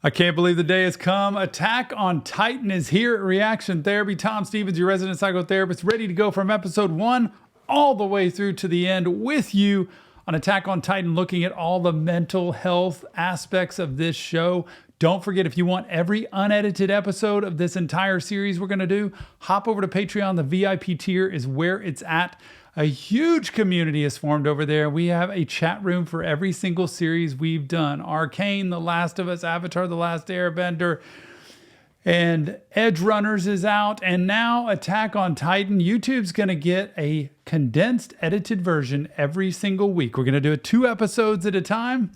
I can't believe the day has come. Attack on Titan is here at Reaction Therapy. Tom Stevens, your resident psychotherapist, ready to go from episode 1 all the way through to the end with you on Attack on Titan, looking at all the mental health aspects of this show. Don't forget, if you want every unedited episode of this entire series we're going to do, hop over to Patreon. The VIP tier is where it's at. A huge community is formed over there. We have a chat room for every single series we've done. Arcane, The Last of Us, Avatar, The Last Airbender, and Edge Runners is out. And now Attack on Titan. YouTube's going to get a condensed, edited version every single week. We're going to do it 2 episodes at a time,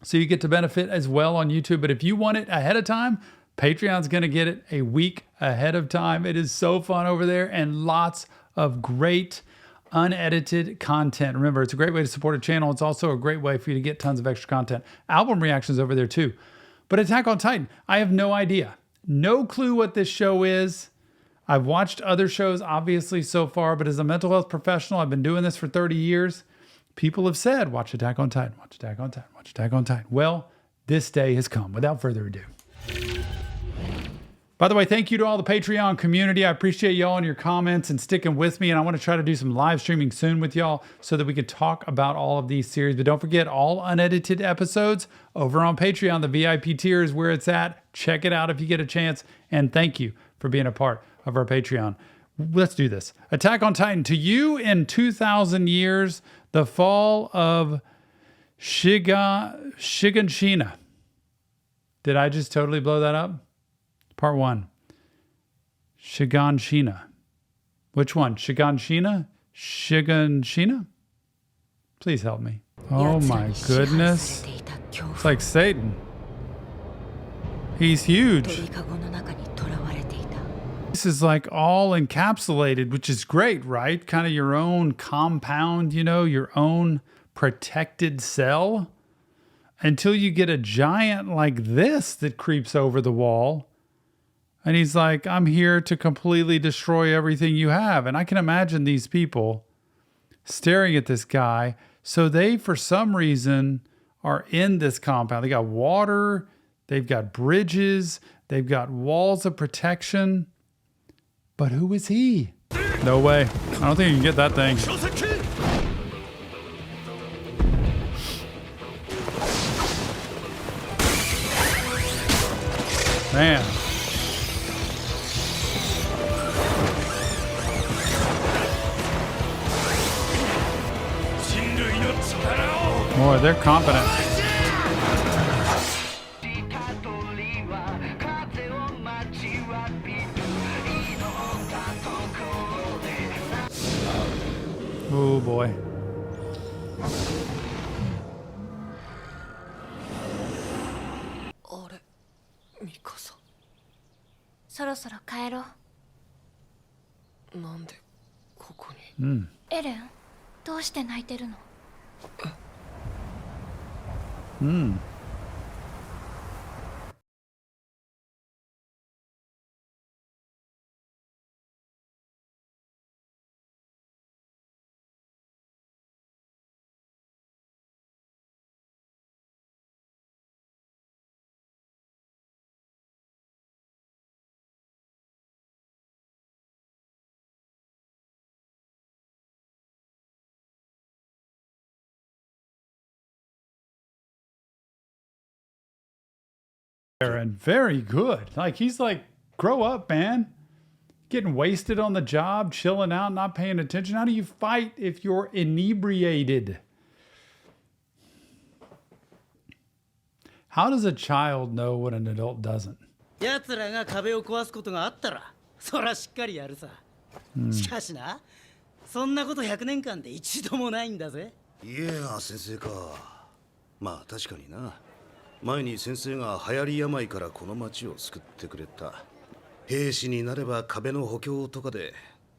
so you get to benefit as well on YouTube. But if you want it ahead of time, Patreon's going to get it a week ahead of time. It is so fun over there and lots of great unedited content. Remember, it's a great way to support a channel. It's also a great way for you to get tons of extra content. Album reactions over there too. But Attack on Titan, I have no idea. No clue what this show is. I've watched other shows, obviously, so far, but as a mental health professional, I've been doing this for 30 years. People have said, watch Attack on Titan, watch Attack on Titan, watch Attack on Titan. Well, this day has come. Without further ado. By the way, thank you to all the Patreon community. I appreciate y'all and your comments and sticking with me. And I want to try to do some live streaming soon with y'all so that we can talk about all of these series. But don't forget, all unedited episodes over on Patreon. The VIP tier is where it's at. Check it out if you get a chance. And thank you for being a part of our Patreon. Let's do this. Attack on Titan. To you in 2,000 years, the fall of Shiganshina. Did I just totally blow that up? Part 1. Shiganshina. Which one? Shiganshina? Shiganshina? Please help me. Oh my goodness. It's like Satan. He's huge. This is like all encapsulated, which is great, right? Kind of your own compound, you know, your own protected cell. Until you get a giant like this that creeps over the wall. And he's like, I'm here to completely destroy everything you have. And I can imagine these people staring at this guy. So they, for some reason, are in this compound. They got water. They've got bridges. They've got walls of protection. But who is he? No way. I don't think you can get that thing. Man. Boy, they're competent. Oh boy. そろそろ帰ろう。なんでここに？エレン、どうして泣いてるの？And very good. Like, he's like, grow up, man. Getting wasted on the job, chilling out, not paying attention. How do you fight if you're inebriated? How does a child know what an adult doesn't? 奴らが壁を壊すことがあったら、そらしっかりやるさ。しかしな、そんなこと100年間で一度もないんだぜ。いや、先生か。まあ確かにな。前に先生が流行り病からこの町を救ってくれた。兵士になれば壁の補強とかで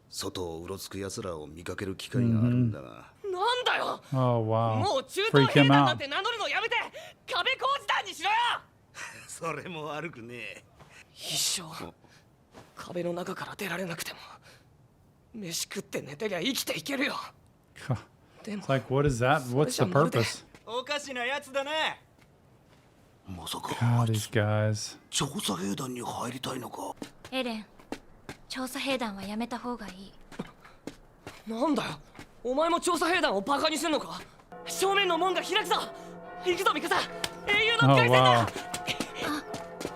外をうろつく奴らを見かける機会があるんだが。なんだよ。 Oh wow. もう中東兵団なんて名乗るのやめて壁工事団にしろよ。それも悪くねえ。一生壁の中から出られなくても飯食って寝てりゃ生きていけるよ。It's like, what is that? What's the purpose? おかしなやつだね。まさか God, these guys. 調査兵団に入りたいのか。エレン、調査兵団はやめた方がいい。なんだよ、お前も調査兵団をバカにすんのか。正面の門が開くぞ。行くぞミカサ、英雄の Oh, 凱旋 wow. だ。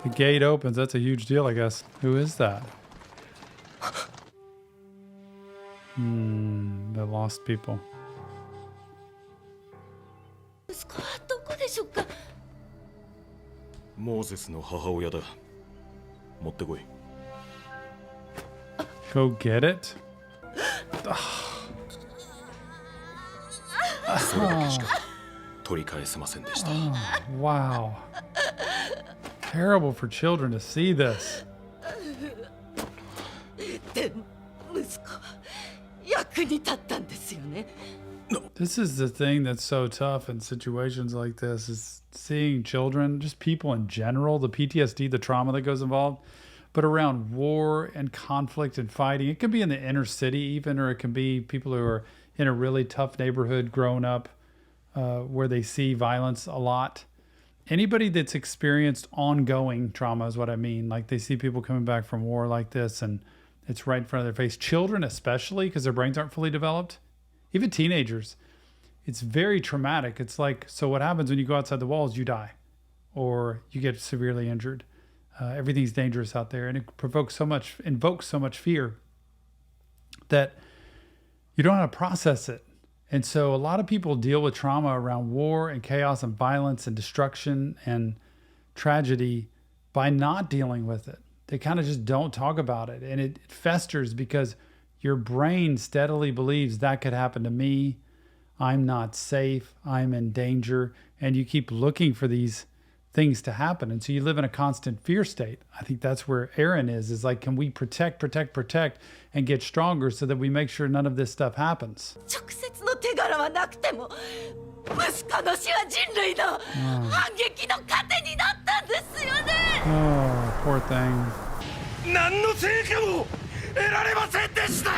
The gate opens. That's a huge deal, I guess. Who is that? The lost people. 息子はどこでしょうか。モーゼスの母親だ。持ってこい。Go get it? それだけしか取り返せませんでした。 Wow. Terrible for children to see this. でも息子は役に立ったんですよね。 This is the thing that's so tough in situations like this is seeing children, just people in general, the PTSD, the trauma that goes involved, but around war and conflict and fighting. It can be in the inner city even, or it can be people who are in a really tough neighborhood growing up where they see violence a lot. Anybody that's experienced ongoing trauma is what I mean. Like they see people coming back from war like this and it's right in front of their face. Children especially, because their brains aren't fully developed. Even teenagers. It's very traumatic. It's like, so what happens when you go outside the walls? You die or you get severely injured. Everything's dangerous out there, and it invokes so much fear that you don't know how to process it. And so a lot of people deal with trauma around war and chaos and violence and destruction and tragedy by not dealing with it. They kind of just don't talk about it, and it festers because your brain steadily believes that could happen to me. I'm not safe. I'm in danger. And you keep looking for these things to happen. And so you live in a constant fear state. I think that's where Aaron is like, can we protect and get stronger so that we make sure none of this stuff happens? 直接の手柄はなくても息子の死は人類の反撃の糧になったんですよね。 Oh, poor thing. 何の成果も得られませんでした。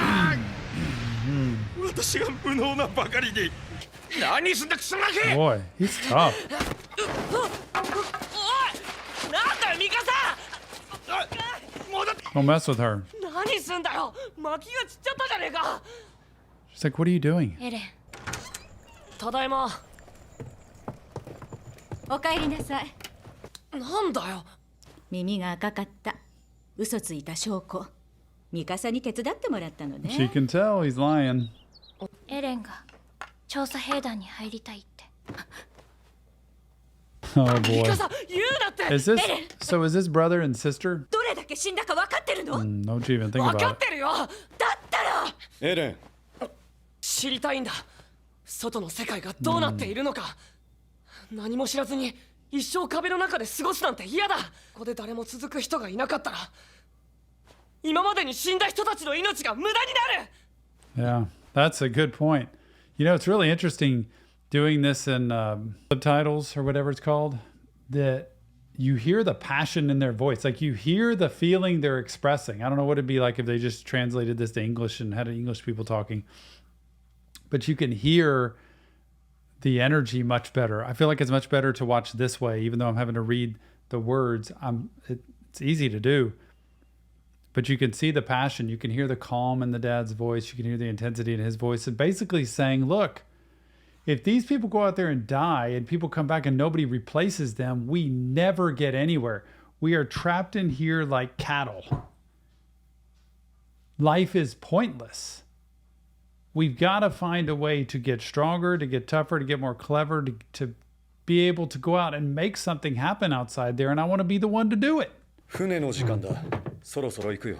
私が無能なばかりに。何すんだクソガキ。 Boy, he's tough. おい、なんだよミカサ。戻って。 Don't mess with her. 何すんだよ、巻きが散っちゃったじゃねえか。 She's like, what are you doing? エレン、ただいま。お帰りなさい。なんだよ。耳が赤かった。嘘ついた証拠。ミカサに手伝ってもらったの She ね。 can tell he's lying. エレンが調査兵団に入りたいって。 Oh ミ boy. カサ、言うなって。 Is this brother and sister? どれだけ死んだか分かってるの？ Don't you even think 分か about ってるよ。だったらエレン。知りたいんだ。外の世界がどうなっているのか。何も知らずに一生壁の中で過ごすなんて嫌だ。ここで誰も続く人がいなかったら、今までに死んだ人たちの命が無駄になる。 Yeah, that's a good point. You know, it's really interesting doing this in subtitles or whatever it's called, that you hear the passion in their voice. Like you hear the feeling they're expressing. I don't know what it'd be like if they just translated this to English and had English people talking. But you can hear the energy much better. I feel like it's much better to watch this way, even though I'm having to read the words. It's easy to do. But you can see the passion. You can hear the calm in the dad's voice. You can hear the intensity in his voice. And basically saying, look, if these people go out there and die and people come back and nobody replaces them, we never get anywhere. We are trapped in here like cattle. Life is pointless. We've got to find a way to get stronger, to get tougher, to get more clever, to be able to go out and make something happen outside there. And I want to be the one to do it. 船の時間だ。そろそろ行くよ。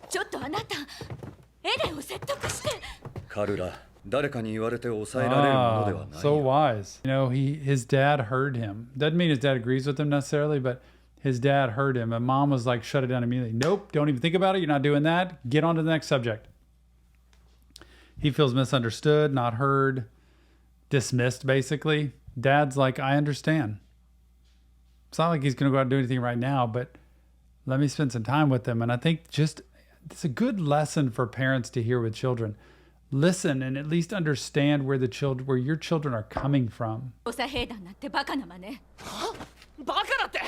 ちょっとあなた、エレンを説得して。カルラ、誰かに言われて抑えられるものではない So よ。 wise. You know, his dad heard him. Doesn't mean his dad agrees with him necessarily, but his dad heard him. And mom was like, shut it down immediately. Nope, don't even think about it. You're not doing that. Get on to the next subject. He feels misunderstood, not heard, dismissed, basically. Dad's like, I understand. It's not like he's going to go out and do anything right now, but let me spend some time with them. And I think it's a good lesson for parents to hear with children. Listen and at least understand where your children are coming from. 調査兵団なんてバカな真似。バカだって、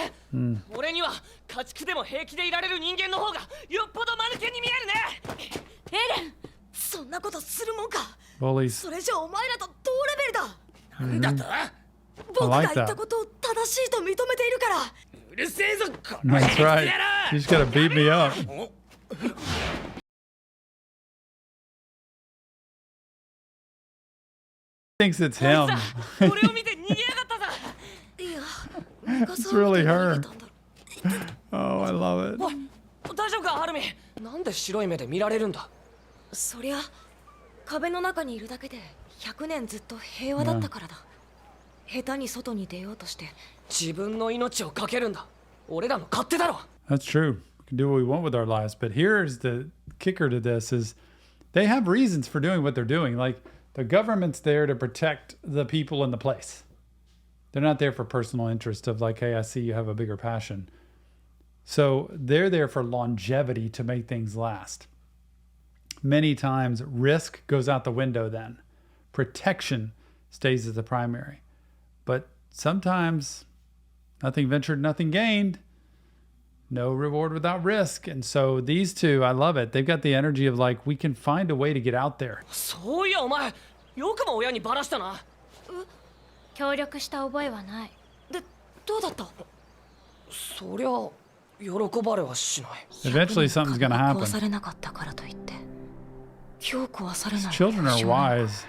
俺には家畜でも平気でいられる人間の方がよっぽど間抜けに見えるね。エレン、そんなことするもんか。 Bullies. それじゃお前らと同レベルだ。なんだと？僕が言ったことを正しいと認めているから。うるせえぞこの That's right. You just gotta beat me up. Thinks it's him. 俺を見て逃げやがったさ。いや、 It's really her. Oh, I love it. おい、大丈夫かハルミ。なんで白い目で見られるんだ。そりゃ壁の中にいるだけで100年ずっと平和だったからだ。下手に外に出ようとして自分の命をかけるんだ。俺らの勝手だろ。 That's true. We can do what we want with our lives. But here's the kicker to this is they have reasons for doing what they're doing. Like the government's there to protect the people in the place. They're not there for personal interest of like, hey, I see you have a bigger passion. So they're there for longevity to make things last. Many times risk goes out the window then. Protection stays as the primary. But sometimes nothing ventured, nothing gained. No reward without risk. And so these two, I love it. They've got the energy of like, we can find a way to get out there. そういやお前、よくも親にバラしたな。協力した覚えはない。で、どうだった？そりゃ喜ばれはしない。 Eventually something's gonna 壊 happen. されなかったからといって今日壊されない Children are 保証ない。 wise.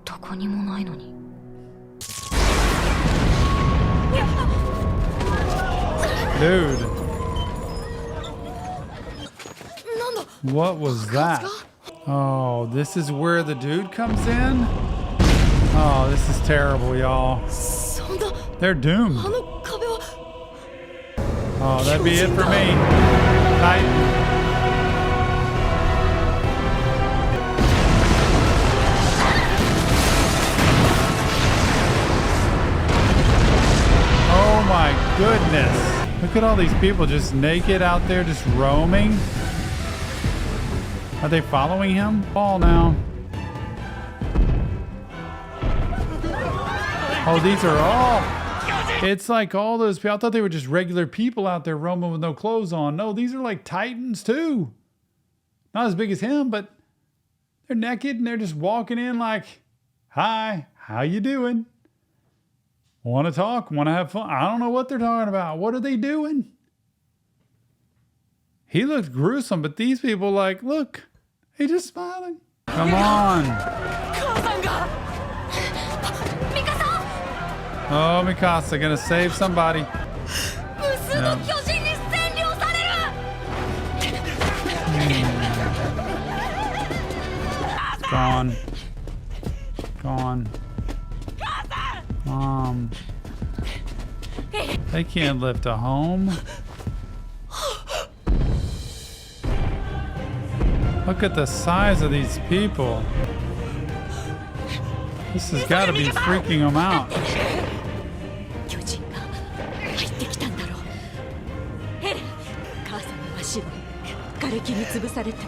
どこにもないのに。 Dude, なんだ？ what was that? Oh, this is where the dude comes in? Oh, this is terrible, y'all. そんな They're doomed. あの壁は Oh, that'd be it for me. Titan. Oh my goodness. Look at all these people just naked out there, just roaming. Are they following him? Fall now. Oh, these are all... It's like all those people. I thought they were just regular people out there roaming with no clothes on. No, these are like titans too. Not as big as him, but they're naked and they're just walking in like, hi, how you doing? Want to talk? Want to have fun? I don't know what they're talking about. What are they doing? He looks gruesome, but these people like, look, they just smiling. Come on. Oh, Mikasa, gonna save somebody. Yeah. It's gone. Gone. Mom. They can't lift a home. Look at the size of these people. This has got to be freaking them out. 巨人が入ってきたんだろう。ヘレン、母さんの足は瓦礫に潰されて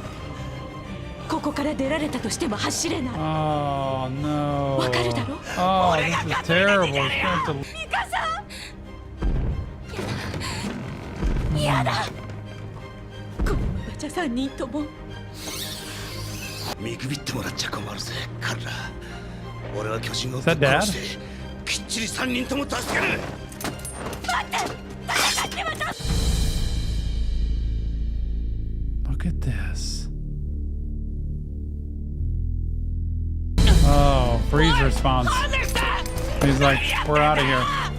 ここから出られたとしても走れない。 Oh no. わかるだろ？ Oh, this is terrible. It's going to... ミカさん、やだ。このままじゃ3人とも。見くびってもらっちゃ困るぜ、彼ら。俺は巨人をぶっ Is that Dad? 殺してきっちり3人とも助ける。 Look at this. Oh, freeze response. He's like, we're out of here. あ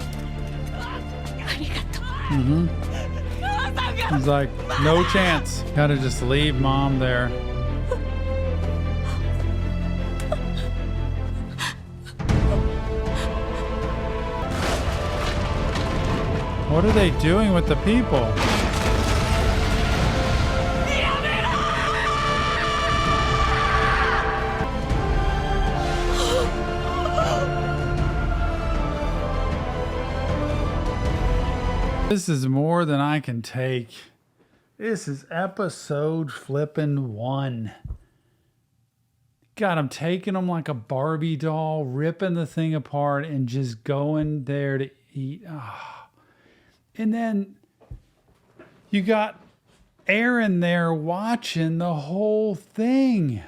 りがとう。 Mm-hmm. He's like, no chance. Gotta just leave Mom there. What are they doing with the people? This is more than I can take. This is episode flippin' 1. God, I'm taking them like a Barbie doll, ripping the thing apart and just going there to eat. Oh. And then you got Aaron there watching the whole thing.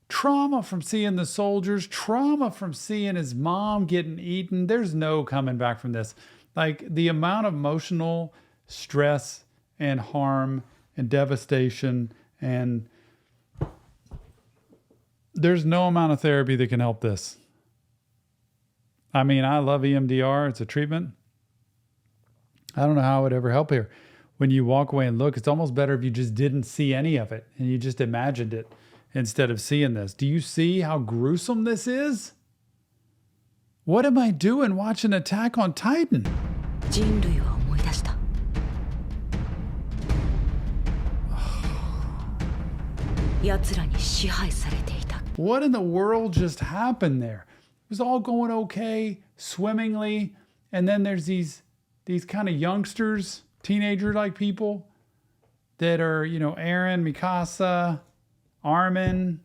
Trauma from seeing the soldiers, trauma from seeing his mom getting eaten. There's no coming back from this. Like the amount of emotional stress and harm and devastation, and there's no amount of therapy that can help this. I mean, I love EMDR. It's a treatment. I don't know how it would ever help here. When you walk away and look, it's almost better if you just didn't see any of it and you just imagined it instead of seeing this. Do you see how gruesome this is? What am I doing watching Attack on Titan? 人類は思い出した。奴らに支配されていた。 What in the world just happened there? It was all going okay, swimmingly, and then there's these kind of youngsters, teenager-like people that are, you know, Aaron, Mikasa, Armin,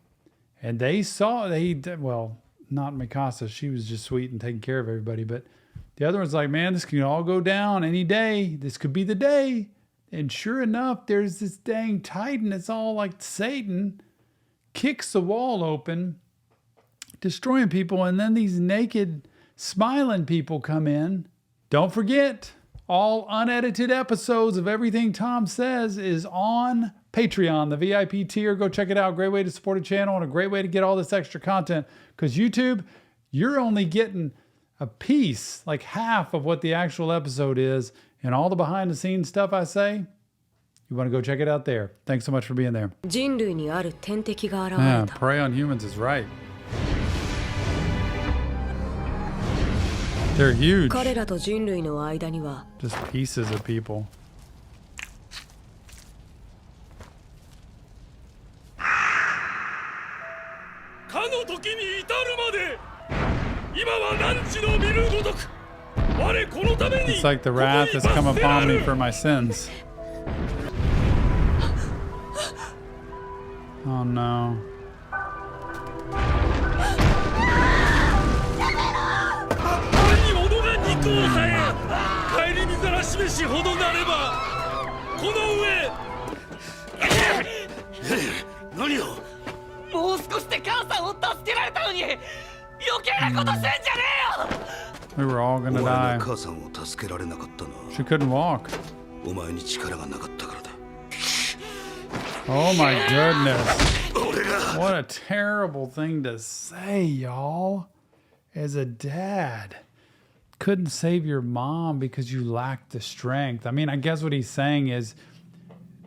and well, not Mikasa. She was just sweet and taking care of everybody, but the other one's like, man, this can all go down any day. This could be the day. And sure enough, there's this dang Titan. It's all like Satan. Kicks the wall open, destroying people, and then these naked, smiling people come in. Don't forget, all unedited episodes of everything Tom says is on Patreon, the VIP tier. Go check it out. Great way to support a channel and a great way to get all this extra content. Because YouTube, you're only getting a piece, like half of what the actual episode is, and all the behind-the-scenes stuff I say. You want to go check it out there. Thanks so much for being there. 人類にある天敵が現れ Yeah, た。 prey on humans is right. They're huge. 彼らと人類の間には Just pieces of people. かの時に至るまで今は汝の見るごとく我このために It's like the wrath has come upon me for my sins. Oh no. 何者が肉をさえ帰り水ら示しほどなればこの上何をもう少しで母さんを助けられたのに余計なことしてんじゃねえよ We were all gonna お前 die. の母さんを助けられなかったな She couldn't walk. お前に力がなかったからだ Oh my goodness. 俺が What a terrible thing to say, y'all. As a dad. Couldn't save your mom because you lacked the strength. I mean, I guess what he's saying is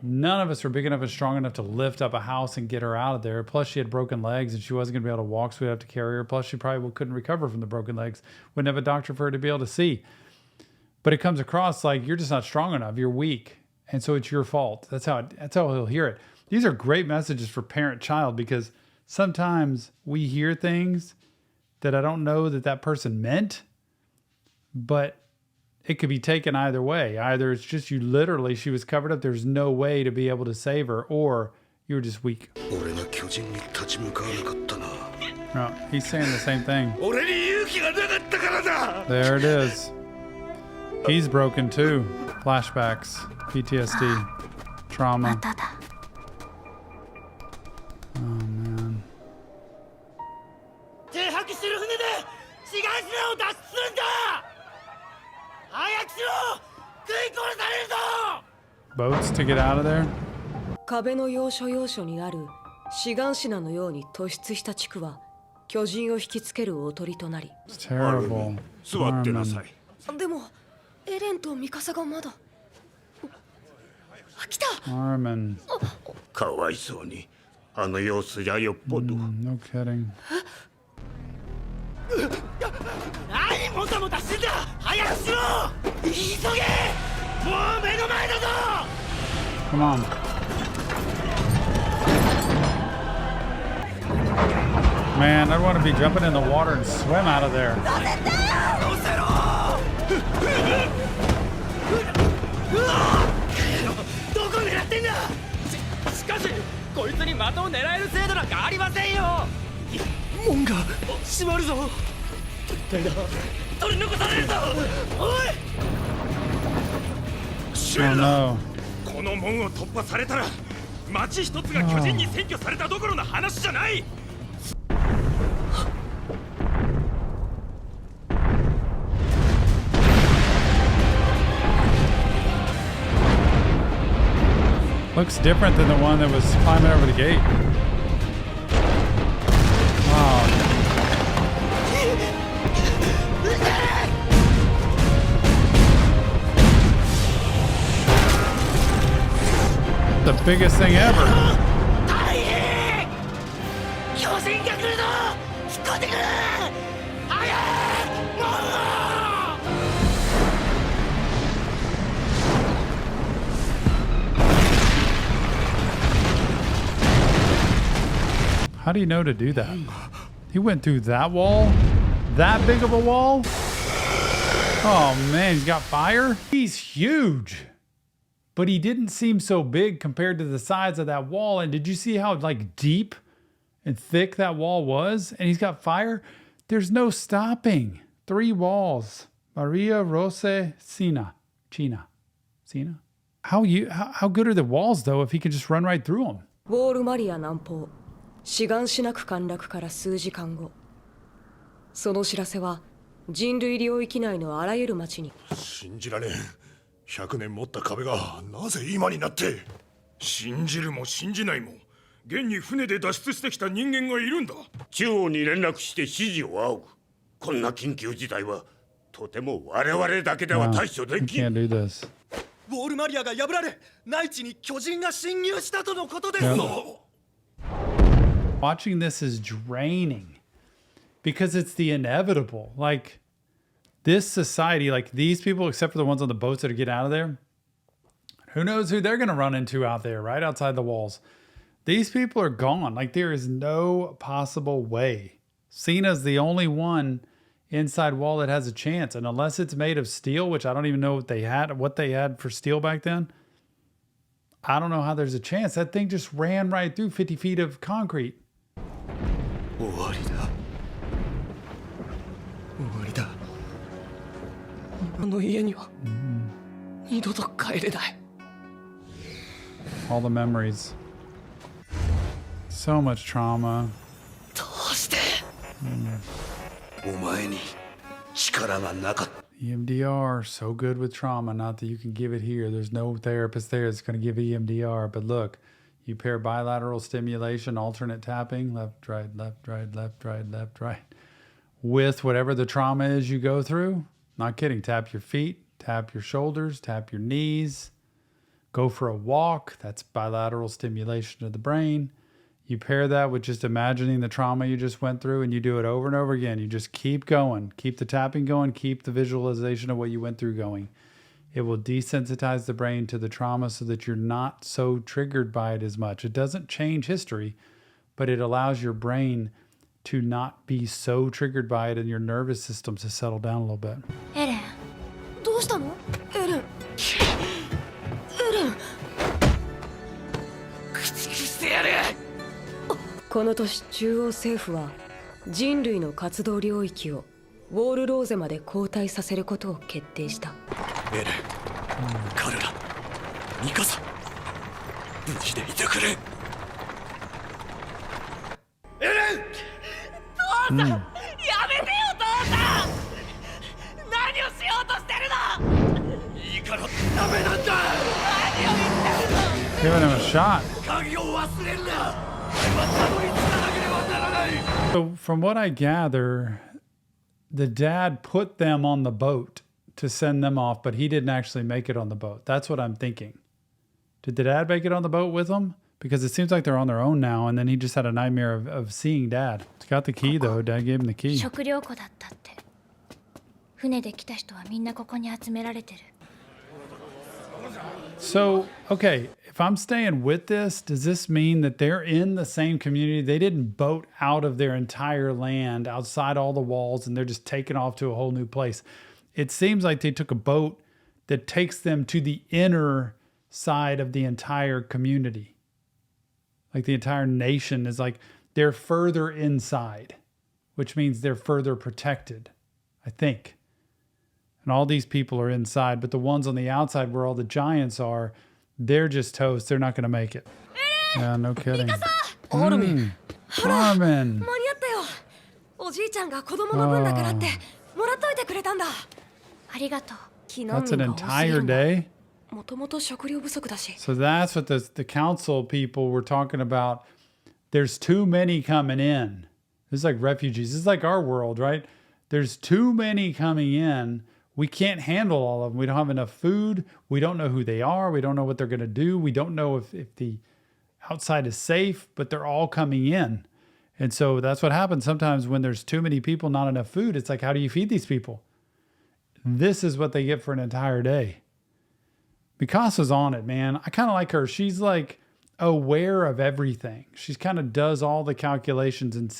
none of us are big enough and strong enough to lift up a house and get her out of there. Plus, she had broken legs and she wasn't going to be able to walk, so we'd have to carry her. Plus, she probably couldn't recover from the broken legs. Wouldn't have a doctor for her to be able to see. But it comes across like you're just not strong enough. You're weak. And so it's your fault. That's how he'll hear it. These are great messages for parent-child because sometimes we hear things that I don't know that person meant, but it could be taken either way. Either it's just you literally, she was covered up, there's no way to be able to save her, or you were just weak. 俺が巨人に立ち向かわなかったな No, he's saying the same thing. 俺に勇気がなかったからだ There it is. He's broken too. Flashbacks, PTSD, ま trauma. ただ。 Oh man. 停泊してる船で志願者を脱出するんだ早くしろ食い殺されるぞ Boats to get out of there? 壁の要所要所にある志願品のように突出した地区は巨人を引きつけるおとりとなり It's terrible. 座ってなさい でもエレンとミカサがまだ来た Armin. かわいそうにあの様子じゃよっぽど No kidding. 何もたもたしてんだ早くしろ急げもう目の前だぞ Come on. Man, I want to be jumping in the water and swim out of there. 乗せろどこ狙ってんだしかしこいつに的を狙える制度なんかありませんよ。門が閉まるぞ。絶対だ。取り残されるぞ。おい。Oh no. この門を突破されたら町一つが巨人に占拠されたどころの話じゃない。Looks different than the one that was climbing over the gate. Wow. The biggest thing ever. 大変。巨人が来るぞ。引っ込んでくれ。早い。もう。How do you know to do that? He went through that wall? That big of a wall? Oh man, he's got fire? He's huge. But he didn't seem so big compared to the size of that wall. And did you see how like deep and thick that wall was? And he's got fire? There's no stopping. 3 walls. Maria Rose Sina. China. Sina? How good are the walls though if he can just run right through them? ウォールマリア南方志願しなく陥落から数時間後、その知らせは人類領域内のあらゆる町に。信じられん。100年持った壁がなぜ今になって。信じるも信じないも現に船で脱出してきた人間がいるんだ。中央に連絡して指示を仰ぐ。こんな緊急事態はとても我々だけでは対処で You きん。 can't do this. ウォールマリアが破られ、内地に巨人が侵入したとのことです。 Watching this is draining because it's the inevitable. Like this society, like these people, except for the ones on the boats that are getting out of there, who knows who they're going to run into out there, right outside the walls. These people are gone. Like there is no possible way. Cena's the only one inside wall that has a chance. And unless it's made of steel, which I don't even know what they had for steel back then, I don't know how there's a chance. That thing just ran right through 50 feet of concrete. 終わりだ。終わりだ。あの家には二度と帰れない。 All the memories. So much trauma. どうして。お前に力がなかった。 EMDR, so good with trauma. Not that you can give it here. There's no therapist there that's going to give EMDR. But look, you pair bilateral stimulation, alternate tapping, left, right, left, right, left, right, left, right, with whatever the trauma is you go through. Not kidding. Tap your feet, tap your shoulders, tap your knees. Go for a walk. That's bilateral stimulation of the brain. You pair that with just imagining the trauma you just went through, and you do it over and over again. You just keep going. Keep the tapping going. Keep the visualization of what you went through going. It will desensitize the brain to the trauma so that you're not so triggered by it as much. It doesn't change history, but it allows your brain to not be so triggered by it and your nervous system to settle down a little bit. エレン、どうしたの？エレン。駆逐してやる。この年中央政府は人類の活動領域をウォールローゼまで後退させることを決定した。エレン、彼ら、ミカサ、無事でいてくれ。エレン！父さん、やめてよ父さん。何をしようとしてるの。いいからダメなんだ。何を言ってるの。 Giving him a shot. 鍵を忘れるな。俺はたどり着かなければならない。 So from what I gather, the dad put them on the boat to send them off, but he didn't actually make it on the boat. That's what I'm thinking. Did the dad make it on the boat with them? Because it seems like they're on their own now, and then he just had a nightmare of seeing dad. He's got the key though. Dad gave him the key. 食料庫だったって。船で来た人はみんなここに集められてる。 So, okay, if I'm staying with this, does this mean that they're in the same community? They didn't boat out of their entire land outside all the walls and they're just taking off to a whole new place. It seems like they took a boat that takes them to the inner side of the entire community. Like the entire nation is like, they're further inside, which means they're further protected, I think. And all these people are inside, but the ones on the outside where all the giants are, they're just toast. They're not going to make it. Yeah, no kidding. Armin. 間に合ったよ。おじいちゃんが子供の分だからってもらっといてくれたんだ。ありがとう。 That's an entire day? もともと食料不足だし。 So that's what the council people were talking about. There's too many coming in. This is like refugees. This is like our world, right? There's too many coming in. We can't handle all of them. We don't have enough food. We don't know who they are. We don't know what they're going to do. We don't know if the outside is safe, but they're all coming in. And so that's what happens sometimes when there's too many people, not enough food. It's like, how do you feed these people? This is what they get for an entire day. Mikasa's on it, man. I kind of like her. She's like aware of everything. She's kind of does all the calculations and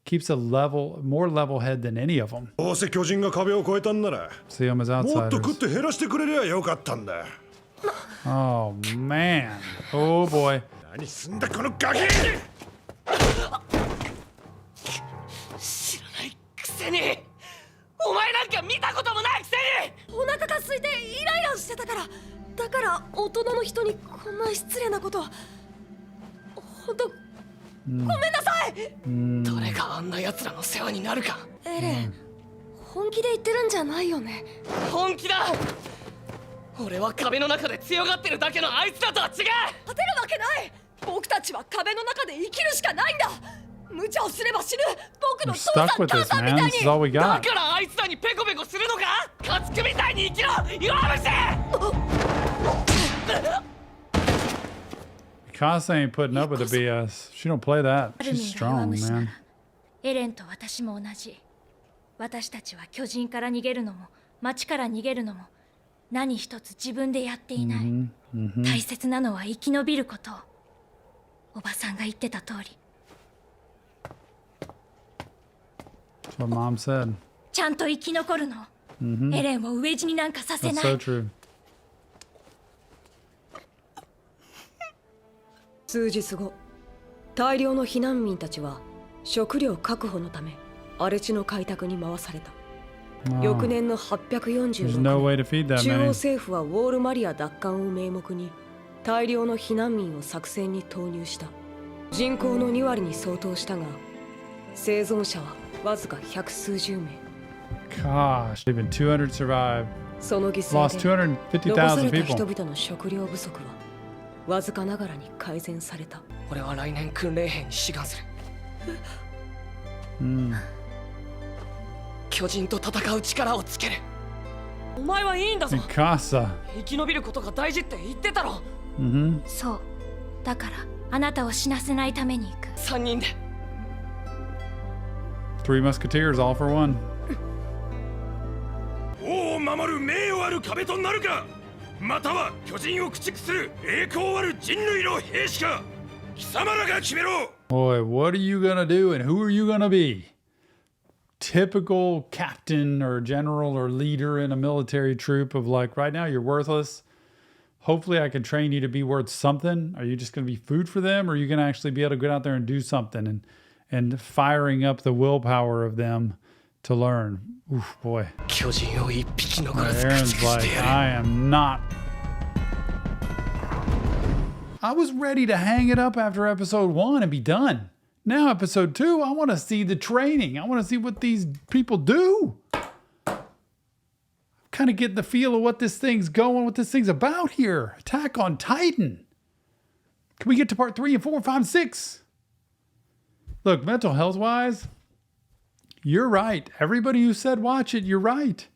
keeps a more level head than any of them. どうせ巨人が壁を越えたんなら See them as もっと outsiders. 食って減らしてくれりゃよかったんだ。 Oh, man. Oh, boy. 何すんだこのガキ！知らないくせにお前なんか見たこともないくせにお腹が空いてイライラしてたから。だから大人の人にこんな失礼なこと。本当ごめんなさい。誰があんな奴らの世話になるか。エレン、本気で言ってるんじゃないよね。本気だ。俺は壁の中で強がってるだけのあいつらとは違う。勝てるわけない。僕たちは壁の中で生きるしかないんだ。無茶をすれば死ぬ。僕の We're 父さん stuck with 母 this, さんみ man. たい This is に。 all we だ got. からあいつらにペコペコするのか。家畜みたいに生きろ弱虫。 Mikasa ain't putting up with the BS. She don't play that. アルミ She's ンが弱 strong, 虫な man. らエレンと私も同じ。私たちは巨人から逃げるのも町から逃げるのも何一つ自分でやっていない。大切なのは生き延びること。おばさんが言ってた通り。 That's what Mom said. ちゃんと生き残るの。エレンを飢え死になんかさせ That's な so い。 true. 数日後、大量の避難民たちは食料確保のため荒れ地の開拓に回された。翌年の There's no 846 way 年、 to feed that 中央 many. 政府はウォールマリア奪還を名目に大量の避難民を作戦に投入した。人口の2割に相当したが、生存者はわずか百数十名。 Gosh, even 200 survived. その犠 Lost 牲で残さ 250,000れた人 people. 々の食料不足はわずかながらに改善された。俺は来年訓練兵に志願する。巨人と戦う力をつける。お前はいいんだぞ。 Mikasa. 生き延びることが大事って言ってたろ。そう。だからあなたを死なせないために行く。 3人で Three musketeers, all for one. 王を守る名誉ある壁となるか、または巨人を駆逐する栄光ある人類の兵士か、貴様らが決めろ。 Boy, what are you gonna do and who are you gonna be? Typical captain or general or leader in a military troop of like, right now you're worthless. Hopefully I can train you to be worth something. Are you just gonna be food for them, or are you gonna actually be able to get out there and do something and firing up the willpower of them to learn? Oof, boy. 巨人を一匹残らず駆 Aaron's 逐し like, てやる。 I am not. I was ready to hang it up after episode 1 and be done. Now, episode 2, I want to see the training. I want to see what these people do. Kind of get the feel of what this thing's going, what this thing's about here. Attack on Titan. Can we get to part 3 and 4, 5, and 6? Look, mental health wise, you're right. Everybody who said watch it, you're right.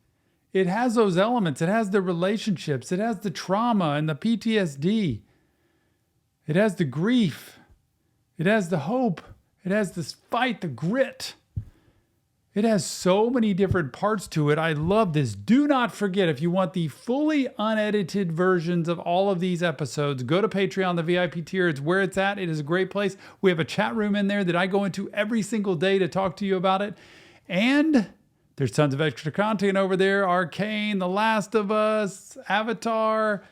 It has those elements. It has the relationships. It has the trauma and the PTSD. It has the grief. It has the hope. It has this fight, the grit. It has so many different parts to it. I love this. Do not forget, if you want the fully unedited versions of all of these episodes, go to Patreon, the VIP tier. It's where it's at. It is a great place. We have a chat room in there that I go into every single day to talk to you about it. And there's tons of extra content over there. Arcane, The Last of Us, Avatar,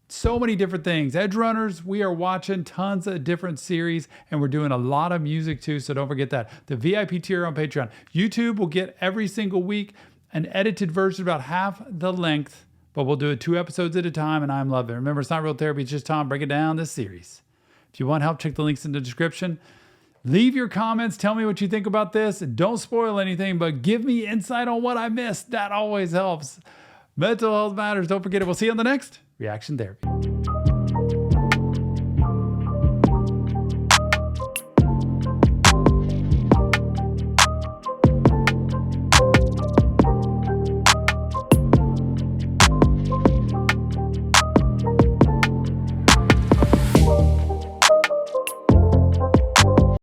So many different things. Edge Runners, we are watching tons of different series, and we're doing a lot of music too, so don't forget that. The VIP tier on Patreon. YouTube will get every single week an edited version about half the length, but we'll do it 2 episodes at a time, and I'm loving it. Remember, it's not real therapy, it's just Tom breaking down this series. If you want help, check the links in the description. Leave your comments. Tell me what you think about this. Don't spoil anything, but give me insight on what I missed. That always helps. Mental health matters. Don't forget it. We'll see you on the next Reaction Therapy.